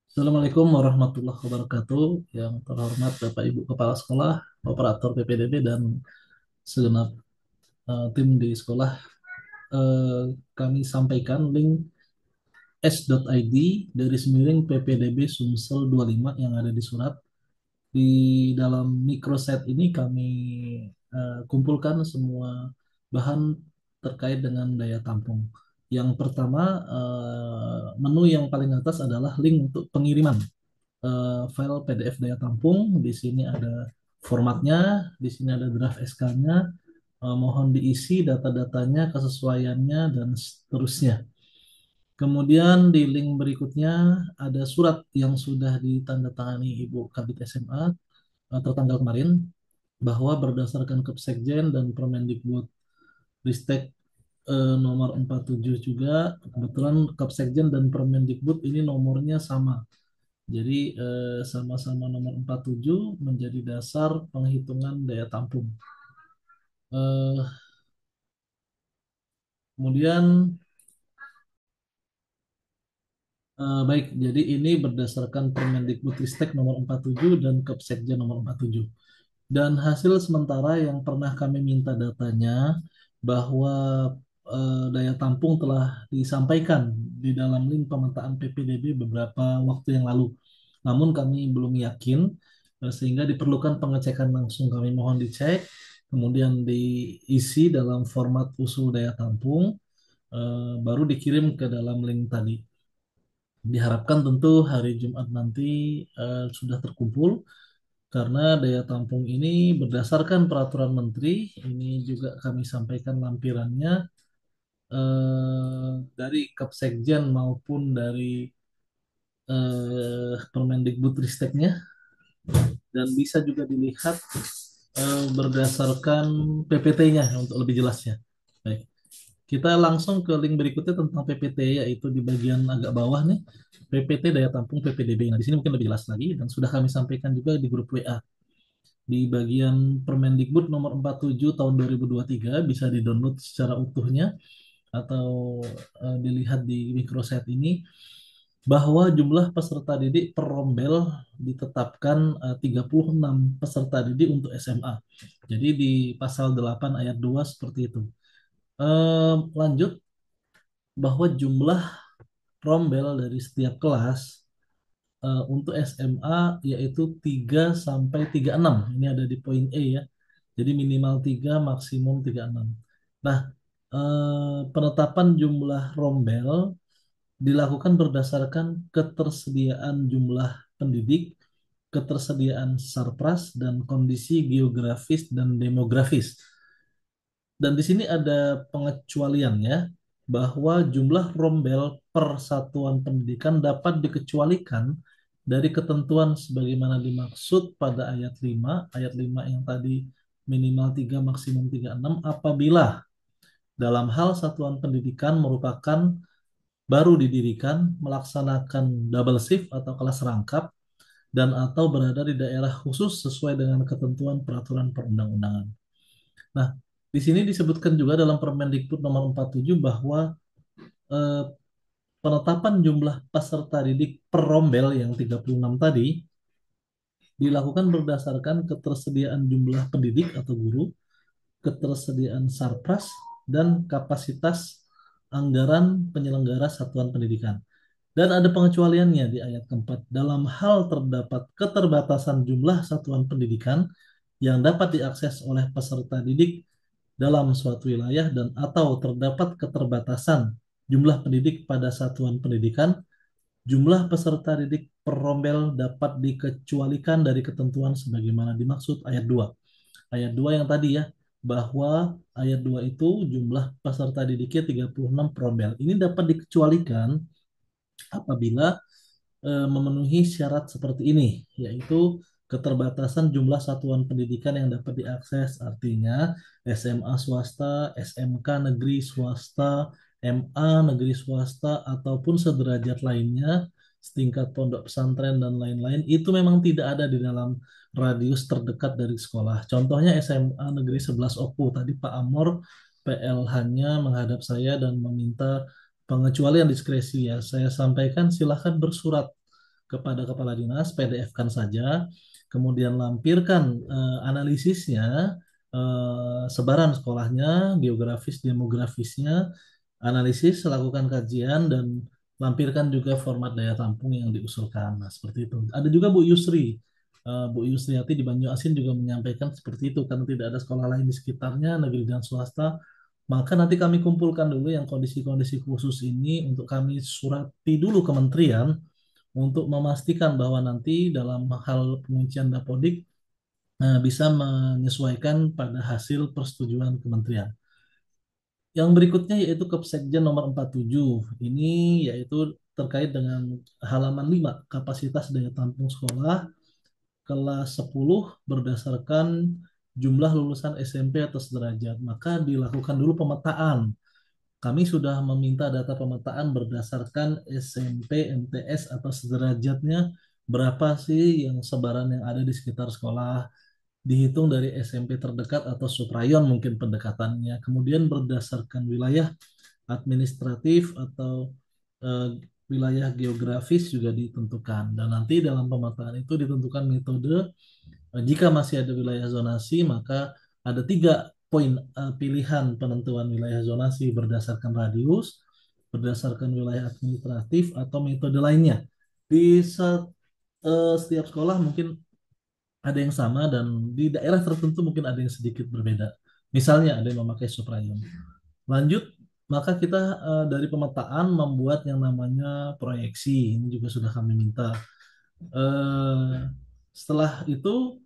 Assalamualaikum warahmatullahi wabarakatuh. Yang terhormat Bapak Ibu Kepala Sekolah, Operator PPDB, dan segenap tim di sekolah. Eh, Kami sampaikan link s.id dari miring PPDB Sumsel 25 yang ada di surat. Di dalam microset ini kami kumpulkan semua bahan terkait dengan daya tampung. Yang pertama, menu yang paling atas adalah link untuk pengiriman file PDF daya tampung. Di sini ada formatnya, di sini ada draft SK-nya. Mohon diisi data-datanya, kesesuaiannya, dan seterusnya. Kemudian di link berikutnya ada surat yang sudah ditandatangani Ibu Kabid SMA tertanggal kemarin bahwa berdasarkan Kepsekjen dan Permendikbud Ristek nomor 47 juga, kebetulan Kepsekjen dan Permendikbud ini nomornya sama. Jadi sama-sama nomor 47 menjadi dasar penghitungan daya tampung. Eh, Kemudian baik, jadi ini berdasarkan Permendikbudristek nomor 47 dan Kepsekjen nomor 47. Dan hasil sementara yang pernah kami minta datanya bahwa daya tampung telah disampaikan di dalam link pemetaan PPDB beberapa waktu yang lalu. Namun kami belum yakin sehingga diperlukan pengecekan langsung. Kami mohon dicek, kemudian diisi dalam format usul daya tampung, baru dikirim ke dalam link tadi. Diharapkan tentu hari Jumat nanti sudah terkumpul karena daya tampung ini berdasarkan peraturan menteri, ini juga kami sampaikan lampirannya dari Kepsekjen maupun dari Permendikbudristeknya, dan bisa juga dilihat berdasarkan PPT-nya untuk lebih jelasnya. Baik, kita langsung ke link berikutnya tentang PPT, yaitu di bagian agak bawah nih, PPT daya tampung PPDB. Nah, di sini mungkin lebih jelas lagi dan sudah kami sampaikan juga di grup WA. Di bagian Permendikbud nomor 47 tahun 2023 bisa di-download secara utuhnya atau dilihat di microset ini bahwa jumlah peserta didik per rombel ditetapkan 36 peserta didik untuk SMA. Jadi di pasal 8 ayat 2 seperti itu. Lanjut, bahwa jumlah rombel dari setiap kelas untuk SMA yaitu 3 sampai 36. Ini ada di poin E ya. Jadi minimal 3, maksimum 36. Nah, penetapan jumlah rombel dilakukan berdasarkan ketersediaan jumlah pendidik, ketersediaan sarpras, dan kondisi geografis dan demografis. Dan di sini ada pengecualiannya bahwa jumlah rombel per satuan pendidikan dapat dikecualikan dari ketentuan sebagaimana dimaksud pada ayat 5 yang tadi minimal 3 maksimum 36 apabila dalam hal satuan pendidikan merupakan baru didirikan, melaksanakan double shift atau kelas rangkap, dan atau berada di daerah khusus sesuai dengan ketentuan peraturan perundang-undangan. Nah, di sini disebutkan juga dalam Permendikbud nomor 47 bahwa eh, penetapan jumlah peserta didik per rombel yang 36 tadi dilakukan berdasarkan ketersediaan jumlah pendidik atau guru, ketersediaan sarpras, dan kapasitas anggaran penyelenggara satuan pendidikan. Dan ada pengecualiannya di ayat keempat. Dalam hal terdapat keterbatasan jumlah satuan pendidikan yang dapat diakses oleh peserta didik dalam suatu wilayah dan atau terdapat keterbatasan jumlah pendidik pada satuan pendidikan, jumlah peserta didik per rombel dapat dikecualikan dari ketentuan sebagaimana dimaksud ayat 2. Ayat 2 yang tadi ya, bahwa ayat 2 itu jumlah peserta didiknya 36 per rombel. Ini dapat dikecualikan apabila memenuhi syarat seperti ini, yaitu keterbatasan jumlah satuan pendidikan yang dapat diakses, artinya SMA swasta, SMK negeri swasta, MA negeri swasta, ataupun sederajat lainnya, setingkat pondok pesantren dan lain-lain, itu memang tidak ada di dalam radius terdekat dari sekolah. Contohnya SMA Negeri 11 Oku, tadi Pak Amor PLH-nya menghadap saya dan meminta pengecualian diskresi ya. Saya sampaikan silahkan bersurat kepada kepala dinas, PDF-kan saja, kemudian lampirkan analisisnya, sebaran sekolahnya, geografis, demografisnya, analisis, lakukan kajian, dan lampirkan juga format daya tampung yang diusulkan. Nah, seperti itu. Ada juga Bu Yusri. Bu Yusriati di Banyu juga menyampaikan seperti itu, karena tidak ada sekolah lain di sekitarnya, negeri dan swasta. Maka nanti kami kumpulkan dulu yang kondisi-kondisi khusus ini untuk kami surati dulu kementerian untuk memastikan bahwa nanti dalam hal penguncian dapodik bisa menyesuaikan pada hasil persetujuan kementerian. Yang berikutnya yaitu Kepsekjen nomor 47. Ini yaitu terkait dengan halaman 5, kapasitas daya tampung sekolah kelas 10 berdasarkan jumlah lulusan SMP atau sederajat. Maka dilakukan dulu pemetaan. Kami sudah meminta data pemetaan berdasarkan SMP, MTS atau sederajatnya berapa sih yang sebaran yang ada di sekitar sekolah, dihitung dari SMP terdekat atau suprayon mungkin pendekatannya. Kemudian berdasarkan wilayah administratif atau eh, wilayah geografis juga ditentukan. Dan nanti dalam pemetaan itu ditentukan metode. Jika masih ada wilayah zonasi, maka ada 3 poin pilihan penentuan wilayah zonasi berdasarkan radius, berdasarkan wilayah administratif, atau metode lainnya. Di setiap sekolah mungkin ada yang sama dan di daerah tertentu mungkin ada yang sedikit berbeda. Misalnya ada yang memakai suprayon. Lanjut, maka kita dari pemetaan membuat yang namanya proyeksi. Ini juga sudah kami minta. Eh, Setelah itu,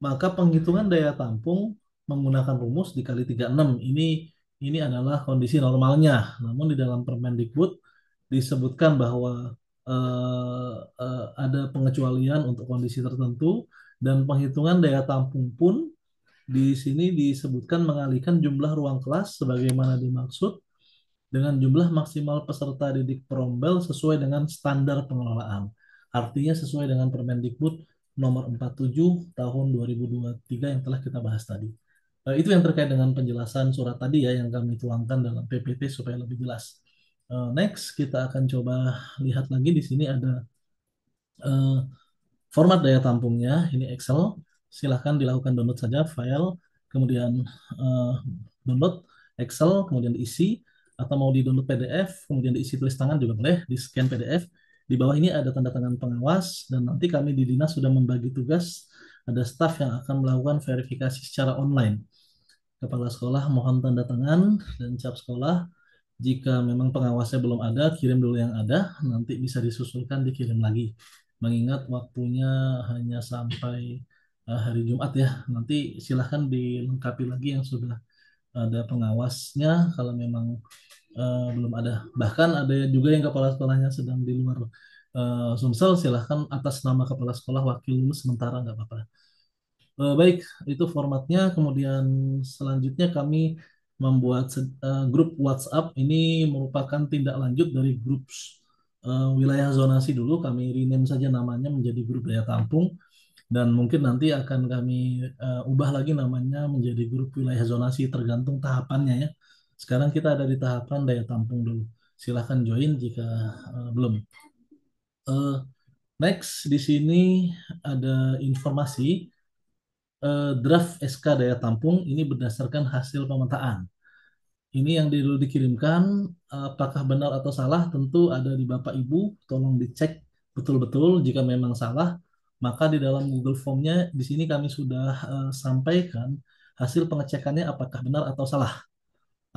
maka penghitungan daya tampung menggunakan rumus dikali 36. Ini adalah kondisi normalnya. Namun di dalam Permendikbud disebutkan bahwa ada pengecualian untuk kondisi tertentu dan penghitungan daya tampung pun di sini disebutkan mengalihkan jumlah ruang kelas sebagaimana dimaksud dengan jumlah maksimal peserta didik perombel sesuai dengan standar pengelolaan. Artinya sesuai dengan Permendikbud nomor 47 tahun 2023 yang telah kita bahas tadi. Itu yang terkait dengan penjelasan surat tadi ya yang kami tuangkan dalam PPT supaya lebih jelas. Next, kita akan coba lihat lagi di sini ada eh, format daya tampungnya. Ini Excel. Silahkan dilakukan download saja file, kemudian eh, download Excel, kemudian diisi, atau mau di download PDF, kemudian diisi tulis tangan juga boleh, di scan PDF. Di bawah ini ada tanda tangan pengawas, dan nanti kami di dinas sudah membagi tugas, ada staf yang akan melakukan verifikasi secara online. Kepala sekolah mohon tanda tangan dan cap sekolah. Jika memang pengawasnya belum ada, kirim dulu yang ada, nanti bisa disusulkan, dikirim lagi. Mengingat waktunya hanya sampai hari Jumat ya. Nanti silahkan dilengkapi lagi yang sudah ada pengawasnya kalau memang belum ada. Bahkan ada juga yang kepala sekolahnya sedang di luar Sumsel, silahkan atas nama kepala sekolah wakil lulus sementara nggak apa-apa. Baik, itu formatnya. Kemudian selanjutnya kami membuat grup WhatsApp. Ini merupakan tindak lanjut dari grup wilayah zonasi dulu. Kami rename saja namanya menjadi grup daya tampung. Dan mungkin nanti akan kami ubah lagi namanya menjadi grup wilayah zonasi tergantung tahapannya ya. Sekarang kita ada di tahapan daya tampung dulu. Silahkan join jika belum. Eh, Next, di sini ada informasi draft SK daya tampung ini berdasarkan hasil pemetaan. Ini yang dulu dikirimkan, apakah benar atau salah tentu ada di Bapak Ibu, tolong dicek betul-betul. Jika memang salah, maka di dalam Google Form-nya di sini kami sudah sampaikan hasil pengecekannya apakah benar atau salah.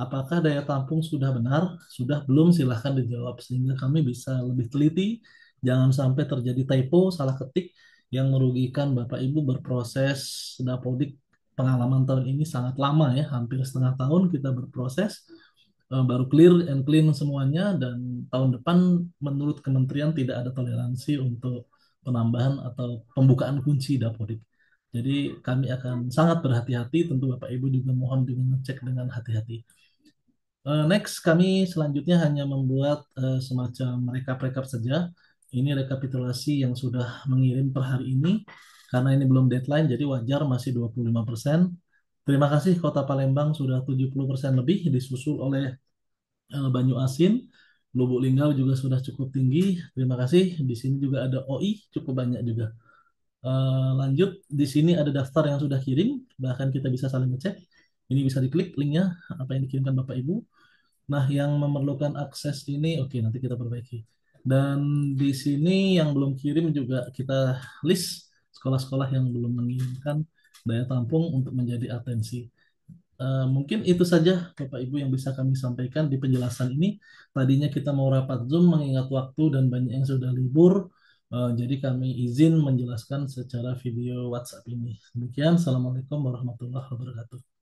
Apakah daya tampung sudah benar? Sudah belum? Silahkan dijawab sehingga kami bisa lebih teliti. Jangan sampai terjadi typo, salah ketik yang merugikan Bapak Ibu berproses dapodik. Pengalaman tahun ini sangat lama ya, hampir setengah tahun kita berproses. Baru clear and clean semuanya dan tahun depan menurut kementerian tidak ada toleransi untuk penambahan atau pembukaan kunci dapodik. Jadi kami akan sangat berhati-hati, tentu Bapak Ibu juga mohon dengan ngecek dengan hati-hati. Next, kami selanjutnya hanya membuat semacam rekap-rekap saja. Ini rekapitulasi yang sudah mengirim per hari ini. Karena ini belum deadline, jadi wajar masih 25%. Terima kasih Kota Palembang sudah 70% lebih, disusul oleh Banyu Asin Lubuk Linggau juga sudah cukup tinggi. Terima kasih. Di sini juga ada OI cukup banyak juga. Lanjut, di sini ada daftar yang sudah kirim, bahkan kita bisa saling ngecek. Ini bisa diklik linknya, apa yang dikirimkan Bapak Ibu. Nah, yang memerlukan akses ini, oke, nanti kita perbaiki. Dan di sini yang belum kirim juga kita list sekolah-sekolah yang belum mengirimkan daya tampung untuk menjadi atensi. Mungkin itu saja Bapak Ibu yang bisa kami sampaikan di penjelasan ini. Tadinya kita mau rapat Zoom mengingat waktu dan banyak yang sudah libur. Jadi kami izin menjelaskan secara video WhatsApp ini. Demikian, Assalamualaikum warahmatullahi wabarakatuh.